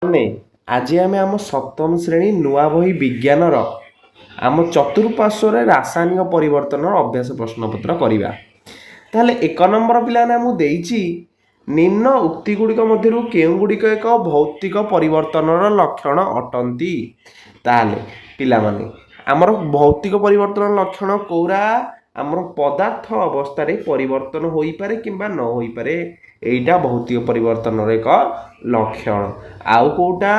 ମାନେ ଆଜି ଆମେ ଆମ ସପ୍ତମ ଶ୍ରେଣୀ ନୂଆ ବହି ବିଜ୍ଞାନର ଆମ ଚତୁଃପାର୍ଶ୍ୱରେ ରାସାୟନିକ ପରିବର୍ତ୍ତନର ଅଭ୍ୟାସ ପ୍ରଶ୍ନପତ୍ର କରିବା। ତାହେଲେ 1 ନମ୍ବର ପିଲାମାନେ ଆମକୁ ଦେଇଛି ନିମ୍ନ ଉକ୍ତି ଗୁଡ଼ିକ ମଧ୍ୟରୁ କେଉଁ ଗୁଡ଼ିକ ଏକ ଭୌତିକ ପରିବର୍ତ୍ତନର ଲକ୍ଷଣ ଅଟନ୍ତି। ତାହେଲେ ପିଲାମାନେ ଆମର ଭୌତିକ ପରିବର୍ତ୍ତନର ଲକ୍ଷଣ କୋଉରା? ଆମର ପଦାର୍ଥ ଅବସ୍ଥାରେ ପରିବର୍ତ୍ତନ ହୋଇପାରେ କିମ୍ବା ନ ହୋଇପାରେ, এইটা ଭୌତିକ ପରିବର୍ତ୍ତନର ଏକ ଲକ୍ଷଣ। ଆଉ କୋଉଟା?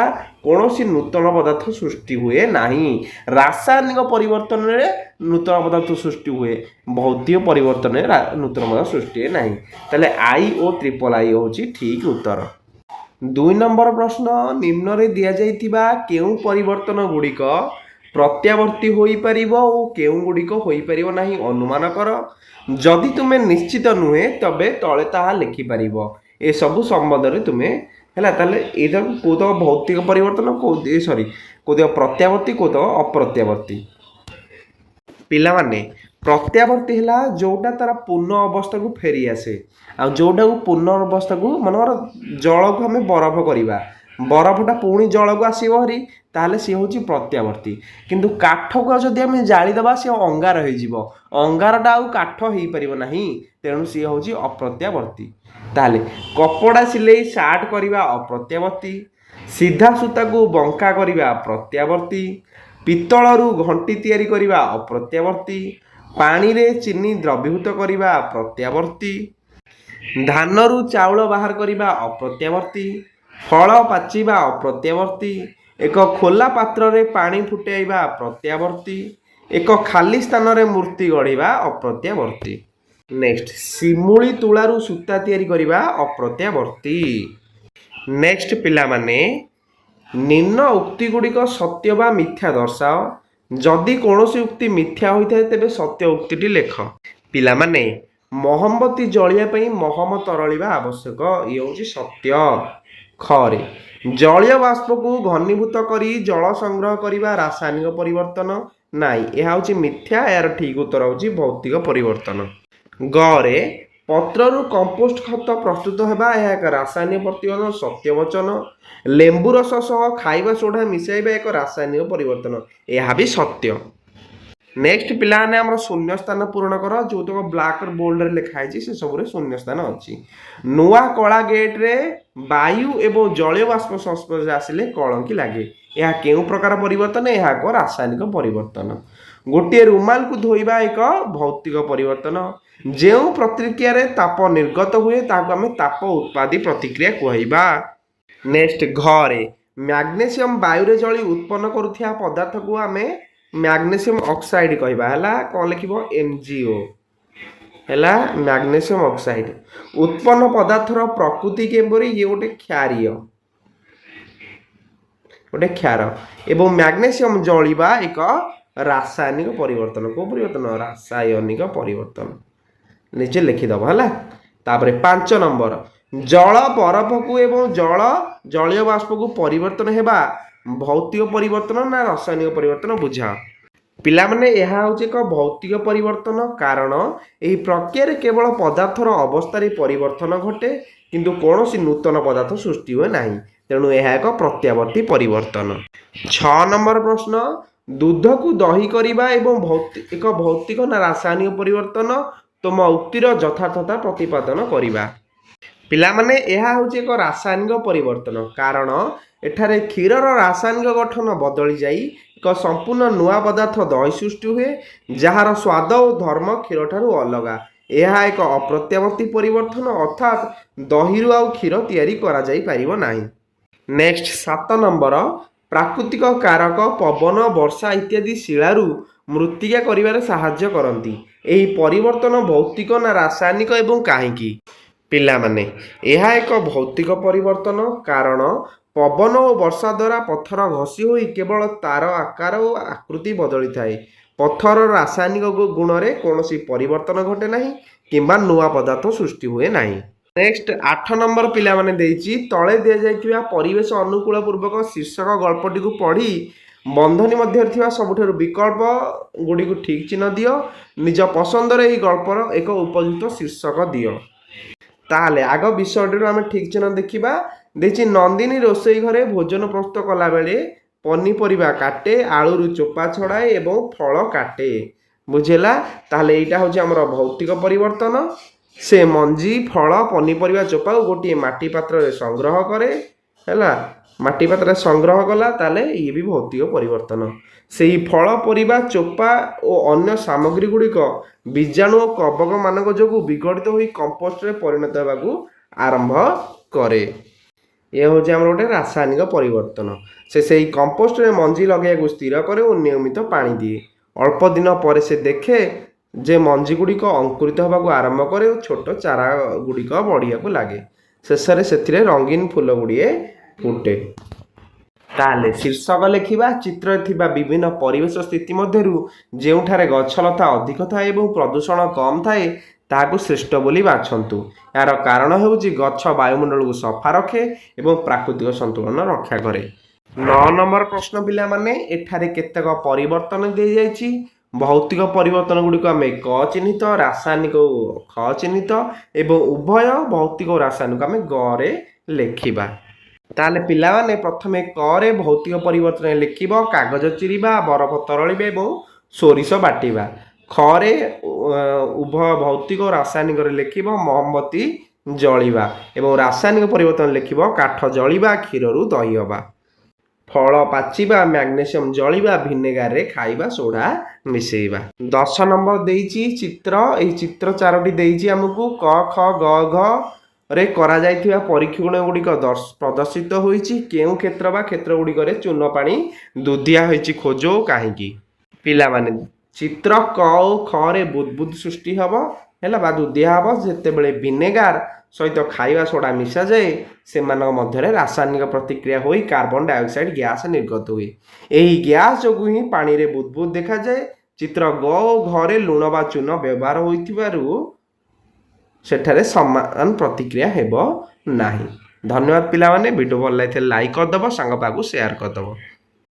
କୌଣସି ନୂତନ ପଦାର୍ଥ ସୃଷ୍ଟି ହୁଏ ନାହିଁ। ରାସାୟନିକ ପରିବର୍ତ୍ତନରେ ନୂତନ ପଦାର୍ଥ ସୃଷ୍ଟି ହୁଏ, ଭୌତିକ ପରିବର୍ତ୍ତନରେ ନୂତନ ପଦାର୍ଥ ସୃଷ୍ଟି ହୁଏ ନାହିଁ। ତାହେଲେ ଆଇ ଓ ଟ୍ରିପଲ ଆଇ ହେଉଛି ଠିକ୍ ଉତ୍ତର। 2 ନମ୍ବର ପ୍ରଶ୍ନ, ନିମ୍ନରେ ଦିଆଯାଇଥିବା କେଉଁ ପରିବର୍ତ୍ତନ ଗୁଡ଼ିକ ପ୍ରତ୍ୟାବର୍ତ୍ତୀ ହୋଇପାରିବ ଓ କେଉଁ ଗୁଡ଼ିକ ହୋଇପାରିବ ନାହିଁ ଅନୁମାନ କର। ଯଦି ତୁମେ ନିଶ୍ଚିତ ନୁହେଁ ତେବେ ତଳେ ତାହା ଲେଖିପାରିବ। ଏସବୁ ସମ୍ବନ୍ଧରେ ତୁମେ ହେଲା। ତାହେଲେ ଏଇଟାକୁ କେଉଁତକ ଭୌତିକ ପରିବର୍ତ୍ତନ, କେଉଁତକ ପ୍ରତ୍ୟାବର୍ତ୍ତୀ, କେଉଁତକ ଅପ୍ରତ୍ୟାବର୍ତ୍ତୀ। ପିଲାମାନେ ପ୍ରତ୍ୟାବର୍ତ୍ତୀ ହେଲା ଯେଉଁଟା ତାର ପୂର୍ଣ୍ଣ ଅବସ୍ଥାକୁ ଫେରି ଆସେ। ଆଉ ଯେଉଁଟାକୁ ପୂର୍ଣ୍ଣ ଅବସ୍ଥାକୁ ମନେକର ଜଳକୁ ଆମେ ବରଫ କରିବା, ବରଫଟା ପୁଣି ଜଳକୁ ଆସିବ ହେରି, ତାହେଲେ ସିଏ ହେଉଛି ପ୍ରତ୍ୟାବର୍ତ୍ତୀ। କିନ୍ତୁ କାଠକୁ ଯଦି ଆମେ ଜାଳିଦେବା ସିଏ ଅଙ୍ଗାର ହେଇଯିବ, ଅଙ୍ଗାରଟା ଆଉ କାଠ ହେଇପାରିବ ନାହିଁ, ତେଣୁ ସିଏ ହେଉଛି ଅପ୍ରତ୍ୟାବର୍ତ୍ତୀ। ତାହେଲେ କପଡ଼ା ସିଲେଇ ସାର୍ଟ କରିବା ଅପ୍ରତ୍ୟାବର୍ତ୍ତୀ, ସିଧା ସୂତାକୁ ବଙ୍କା କରିବା ପ୍ରତ୍ୟାବର୍ତ୍ତୀ, ପିତ୍ତଳରୁ ଘଣ୍ଟି ତିଆରି କରିବା ଅପ୍ରତ୍ୟାବର୍ତ୍ତୀ, ପାଣିରେ ଚିନି ଦ୍ରବୀଭୂତ କରିବା ପ୍ରତ୍ୟାବର୍ତ୍ତୀ, ଧାନରୁ ଚାଉଳ ବାହାର କରିବା ଅପ୍ରତ୍ୟାବର୍ତ୍ତୀ, ଫଳ ପାଚିବା ଅପ୍ରତ୍ୟାବର୍ତ୍ତୀ, ଏକ ଖୋଲା ପାତ୍ରରେ ପାଣି ଫୁଟାଇବା ପ୍ରତ୍ୟାବର୍ତ୍ତୀ, ଏକ ଖାଲି ସ୍ଥାନରେ ମୂର୍ତ୍ତି ଗଢ଼ିବା ଅପ୍ରତ୍ୟାବର୍ତ୍ତୀ। ନେକ୍ସଟ, ଶିମୁଳି ତୁଳାରୁ ସୂତା ତିଆରି କରିବା ଅପ୍ରତ୍ୟାବର୍ତ୍ତୀ। ନେକ୍ସଟ ପିଲାମାନେ, ନିମ୍ନ ଉକ୍ତି ଗୁଡ଼ିକ ସତ୍ୟ ବା ମିଥ୍ୟା ଦର୍ଶାଅ। ଯଦି କୌଣସି ଉକ୍ତି ମିଥ୍ୟା ହୋଇଥାଏ ତେବେ ସତ୍ୟ ଉକ୍ତିଟି ଲେଖ। ପିଲାମାନେ ମହମବତୀ ଜଳିବା ପାଇଁ ମହମ ତରଳିବା ଆବଶ୍ୟକ, ଇଏ ହେଉଛି ସତ୍ୟ। ଖରେ ଜଳୀୟ ବାଷ୍ପକୁ ଘନୀଭୂତ କରି ଜଳ ସଂଗ୍ରହ କରିବା ରାସାୟନିକ ପରିବର୍ତ୍ତନ ନାହିଁ, ଏହା ହେଉଛି ମିଥ୍ୟା। ଏହାର ଠିକ୍ ଉତ୍ତର ହେଉଛି ଭୌତିକ ପରିବର୍ତ୍ତନ। ଗରେ ପତ୍ରରୁ କମ୍ପୋଷ୍ଟ ଖତ ପ୍ରସ୍ତୁତ ହେବା, ଏହା ଏକ ରାସାୟନିକ ପରିବର୍ତ୍ତନ, ସତ୍ୟ ବଚନ। ଲେମ୍ବୁ ରସ ସହ ଖାଇବା ସୋଡ଼ା ମିଶାଇବା ଏକ ରାସାୟନିକ ପରିବର୍ତ୍ତନ, ଏହା ବି ସତ୍ୟ। ନେକ୍ସଟ ପିଲାମାନେ ଆମର ଶୂନ୍ୟ ସ୍ଥାନ ପୂରଣ କର। ଯେଉଁତକ ବ୍ଲାକ୍ ବୋଲ୍ଡରେ ଲେଖା ହେଇଛି ସେସବୁରେ ଶୂନ୍ୟ ସ୍ଥାନ ଅଛି। ନୂଆ କଳା ଗେଟ୍ରେ ବାୟୁ ଏବଂ ଜଳୀୟ ବାଷ୍ପ ସଂସ୍ପର୍ଶରେ ଆସିଲେ କଳଙ୍କି ଲାଗେ, ଏହା କେଉଁ ପ୍ରକାର ପରିବର୍ତ୍ତନ? ଏହା ଏକ ରାସାୟନିକ ପରିବର୍ତ୍ତନ। ଗୋଟିଏ ରୁମାଲକୁ ଧୋଇବା ଏକ ଭୌତିକ ପରିବର୍ତ୍ତନ। ଯେଉଁ ପ୍ରତିକ୍ରିୟାରେ ତାପ ନିର୍ଗତ ହୁଏ ତାହାକୁ ଆମେ ତାପ ଉତ୍ପାଦୀ ପ୍ରତିକ୍ରିୟା କହିବା। ନେକ୍ସଟ, ଘରେ ମ୍ୟାଗ୍ନେସିୟମ ବାୟୁରେ ଜଳି ଉତ୍ପନ୍ନ କରୁଥିବା ପଦାର୍ଥକୁ ଆମେ ମ୍ୟାଗ୍ନେସିୟମ ଅକ୍ସାଇଡ୍ କହିବା। ହେଲା, କ'ଣ ଲେଖିବ? MgO ହେଲା ମ୍ୟାଗ୍ନେସିୟମ ଅକ୍ସାଇଡ୍। ଉତ୍ପନ୍ନ ପଦାର୍ଥର ପ୍ରକୃତି କିପରି? ଇଏ ଗୋଟେ କ୍ଷାରୀୟ, ଗୋଟେ କ୍ଷାର। ଏବଂ ମ୍ୟାଗ୍ନେସିୟମ ଜଳିବା ଏକ ରାସାୟନିକ ପରିବର୍ତ୍ତନ। କେଉଁ ପରିବର୍ତ୍ତନ? ରାସାୟନିକ ପରିବର୍ତ୍ତନ। ନିଜେ ଲେଖିଦେବ ହେଲା। ତାପରେ 5 ନମ୍ବର, ଜଳ ବରଫକୁ ଏବଂ ଜଳୀୟ ବାଷ୍ପକୁ ପରିବର୍ତ୍ତନ ହେବା ଭୌତିକ ପରିବର୍ତ୍ତନ ନା ରାସାୟନିକ ପରିବର୍ତ୍ତନ ବୁଝାଅ। ପିଲାମାନେ ଏହା ହେଉଛି ଏକ ଭୌତିକ ପରିବର୍ତ୍ତନ, କାରଣ ଏହି ପ୍ରକ୍ରିୟାରେ କେବଳ ପଦାର୍ଥର ଅବସ୍ଥାରେ ପରିବର୍ତ୍ତନ ଘଟେ କିନ୍ତୁ କୌଣସି ନୂତନ ପଦାର୍ଥ ସୃଷ୍ଟି ହୁଏ ନାହିଁ, ତେଣୁ ଏହା ଏକ ପ୍ରତ୍ୟାବର୍ତ୍ତୀ ପରିବର୍ତ୍ତନ। 6 ନମ୍ବର ପ୍ରଶ୍ନ, ଦୁଧକୁ ଦହି କରିବା ଏବଂ ଏକ ଭୌତିକ ନା ରାସାୟନିକ ପରିବର୍ତ୍ତନ? ତୁମ ଉକ୍ତିର ଯଥାର୍ଥତା ପ୍ରତିପାଦନ କରିବା। ପିଲାମାନେ ଏହା ହେଉଛି ଏକ ରାସାୟନିକ ପରିବର୍ତ୍ତନ, କାରଣ ଏଠାରେ କ୍ଷୀରର ରାସାୟନିକ ଗଠନ ବଦଳି ଯାଇ ଏକ ସମ୍ପୂର୍ଣ୍ଣ ନୂଆ ପଦାର୍ଥ ଦହି ସୃଷ୍ଟି ହୁଏ, ଯାହାର ସ୍ୱାଦ ଓ ଧର୍ମ କ୍ଷୀରଠାରୁ ଅଲଗା। ଏହା ଏକ ଅପ୍ରତ୍ୟାବର୍ତ୍ତୀ ପରିବର୍ତ୍ତନ, ଅର୍ଥାତ୍ ଦହିରୁ ଆଉ କ୍ଷୀର ତିଆରି କରାଯାଇପାରିବ ନାହିଁ। ନେକ୍ସଟ 7 ନମ୍ବର, ପ୍ରାକୃତିକ କାରକ ପବନ, ବର୍ଷା ଇତ୍ୟାଦି ଶିଳାରୁ ମୃତ୍ତିକା କରିବାରେ ସାହାଯ୍ୟ କରନ୍ତି। ଏହି ପରିବର୍ତ୍ତନ ଭୌତିକ ନା ରାସାୟନିକ ଏବଂ କାହିଁକି? ପିଲାମାନେ ଏହା ଏକ ଭୌତିକ ପରିବର୍ତ୍ତନ, କାରଣ ପବନ ଓ ବର୍ଷା ଦ୍ୱାରା ପଥର ଘଷି ହୋଇ କେବଳ ତାର ଆକାର ଓ ଆକୃତି ବଦଳିଥାଏ। ପଥରର ରାସାୟନିକ ଗୁଣରେ କୌଣସି ପରିବର୍ତ୍ତନ ଘଟେ ନାହିଁ କିମ୍ବା ନୂଆ ପଦାର୍ଥ ସୃଷ୍ଟି ହୁଏ ନାହିଁ। ନେକ୍ସଟ 8 ନମ୍ବର ପିଲାମାନେ ଦେଇଛି, ତଳେ ଦିଆଯାଇଥିବା ପରିବେଶ ଅନୁକୂଳ ପୂର୍ବକ ଶୀର୍ଷକ ଗଳ୍ପଟିକୁ ପଢ଼ି ବନ୍ଧନୀ ମଧ୍ୟରେ ଥିବା ସବୁଠାରୁ ବିକଳ୍ପ ଗୁଡ଼ିକୁ ଠିକ୍ ଚିହ୍ନ ଦିଅ। ନିଜ ପସନ୍ଦର ଏହି ଗଳ୍ପର ଏକ ଉପଯୁକ୍ତ ଶୀର୍ଷକ ଦିଅ। ତାହେଲେ ଆଗ ବିଷୟଟିରୁ ଆମେ ଠିକ୍ ଚିହ୍ନ ଦେଖିବା। ଦେଇଛି ନନ୍ଦିନୀ ରୋଷେଇ ଘରେ ଭୋଜନ ପ୍ରସ୍ତୁତ କଲା ବେଳେ ପନିପରିବା କାଟେ, ଆଳୁରୁ ଚୋପା ଛଡ଼ାଏ ଏବଂ ଫଳ କାଟେ। ବୁଝିଲା? ତାହେଲେ ଏଇଟା ହେଉଛି ଆମର ଭୌତିକ ପରିବର୍ତ୍ତନ। ସେ ମଞ୍ଜି, ଫଳ, ପନିପରିବା ଚୋପାକୁ ଗୋଟିଏ ମାଟି ପାତ୍ରରେ ସଂଗ୍ରହ କରେ। ହେଲା, ମାଟି ପାତ୍ରରେ ସଂଗ୍ରହ କଲା, ତାହେଲେ ଇଏ ବି ଭୌତିକ ପରିବର୍ତ୍ତନ। ସେହି ଫଳ, ପରିବା ଚୋପା ଓ ଅନ୍ୟ ସାମଗ୍ରୀ ଗୁଡ଼ିକ ବୀଜାଣୁ ଓ କବକମାନଙ୍କ ଯୋଗୁଁ ବିଘଟିତ ହୋଇ କମ୍ପୋଷ୍ଟରେ ପରିଣତ ହେବାକୁ ଆରମ୍ଭ କରେ। ଏ ହେଉଛି ଆମର ଗୋଟେ ରାସାୟନିକ ପରିବର୍ତ୍ତନ। ସେ ସେହି କମ୍ପୋଷ୍ଟରେ ମଞ୍ଜି ଲଗାଇବାକୁ ସ୍ଥିର କରେ ଓ ନିୟମିତ ପାଣି ଦିଏ। ଅଳ୍ପ ଦିନ ପରେ ସେ ଦେଖେ ଯେ ମଞ୍ଜି ଗୁଡ଼ିକ ଅଙ୍କୁରିତ ହେବାକୁ ଆରମ୍ଭ କରେ ଓ ଛୋଟ ଚାରା ଗୁଡ଼ିକ ବଢ଼ିବାକୁ ଲାଗେ। ଶେଷରେ ସେଥିରେ ରଙ୍ଗୀନ ଫୁଲ ଗୁଡ଼ିଏ ଫୁଟେ। ତାହେଲେ ଶୀର୍ଷକ ଲେଖିବା। ଚିତ୍ରରେ ଥିବା ବିଭିନ୍ନ ପରିବେଶ ସ୍ଥିତି ମଧ୍ୟରୁ ଯେଉଁଠାରେ ଗଛଲତା ଅଧିକ ଥାଏ ଏବଂ ପ୍ରଦୂଷଣ କମ୍ ଥାଏ ତାହାକୁ ଶ୍ରେଷ୍ଠ ବୋଲି ବାଛନ୍ତୁ। ଏହାର କାରଣ ହେଉଛି ଗଛ ବାୟୁମଣ୍ଡଳକୁ ସଫା ରଖେ ଏବଂ ପ୍ରାକୃତିକ ସନ୍ତୁଳନ ରକ୍ଷା କରେ। 9 ନମ୍ବର ପ୍ରଶ୍ନ ପିଲାମାନେ, ଏଠାରେ କେତେକ ପରିବର୍ତ୍ତନ ଦିଆଯାଇଛି। ଭୌତିକ ପରିବର୍ତ୍ତନ ଗୁଡ଼ିକୁ ଆମେ କ ଚିହ୍ନିତ, ରାସାୟନିକ ଖ ଚିହ୍ନିତ ଏବଂ ଉଭୟ ଭୌତିକ ଓ ରାସାୟନିକ ଆମେ ଗରେ ଲେଖିବା। ତାହେଲେ ପିଲାମାନେ ପ୍ରଥମେ କରେ ଭୌତିକ ପରିବର୍ତ୍ତନ ଲେଖିବ କାଗଜ ଚିରିବା, ବରଫ ତରଳିବା ଏବଂ ସୋରିଷ ବାଟିବା। ଖରେ ଉଭୟ ଭୌତିକ ଓ ରାସାୟନିକରେ ଲେଖିବ ମହମବତୀ ଜଳିବା ଏବଂ ରାସାୟନିକ ପରିବର୍ତ୍ତନ ଲେଖିବ କାଠ ଜଳିବା, କ୍ଷୀରରୁ ଦହି ହେବା। ଫଳ ପାଚିବା, ମ୍ୟାଗ୍ନେସିୟମ ଜଳିବା, ଭିନେଗାରରେ ଖାଇବା ସୋଡ଼ା ମିଶେଇବା। 10 ନମ୍ବର ଦେଇଛି ଚିତ୍ର। ଏହି ଚିତ୍ର 4ଟି ଦେଇଛି ଆମକୁ। କ, ଖ, ଗ, ଘ ରେ କରାଯାଇଥିବା ପରୀକ୍ଷଣ ଗୁଡ଼ିକ ପ୍ରଦର୍ଶିତ ହୋଇଛି। କେଉଁ କ୍ଷେତ୍ର ବା କ୍ଷେତ୍ର ଗୁଡ଼ିକରେ ଚୂନ ପାଣି ଦୁଧିଆ ହୋଇଛି ଖୋଜ ଓ କାହିଁକି? ପିଲାମାନେ ଚିତ୍ର କ ଓ ଖରେ ବୁଦବୁଦ ସୃଷ୍ଟି ହେବ, ହେଲା ବା ଦୁଧିଆ ହେବ ଯେତେବେଳେ ଭିନେଗାର ସହିତ ଖାଇବା ସୋଡ଼ା ମିଶାଯାଏ। ସେମାନଙ୍କ ମଧ୍ୟରେ ରାସାୟନିକ ପ୍ରତିକ୍ରିୟା ହୋଇ କାର୍ବନ ଡାଇଅକ୍ସାଇଡ ଗ୍ୟାସ୍ ନିର୍ଗତ ହୁଏ। ଏହି ଗ୍ୟାସ୍ ଯୋଗୁଁ ହିଁ ପାଣିରେ ବୁଦବୁଦ ଦେଖାଯାଏ। ଚିତ୍ର ଗ ଓ ଘରେ ଲୁଣ ବା ଚୂନ ବ୍ୟବହାର ହୋଇଥିବାରୁ ସେଠାରେ ସମାନ ପ୍ରତିକ୍ରିୟା ହେବ ନାହିଁ। ଧନ୍ୟବାଦ ପିଲାମାନେ। ଭିଡ଼ିଓ ଭଲ ଲାଗିଥିଲେ ଲାଇକ୍ କରିଦେବ, ସାଙ୍ଗ ପାଖକୁ ସେୟାର କରିଦେବ।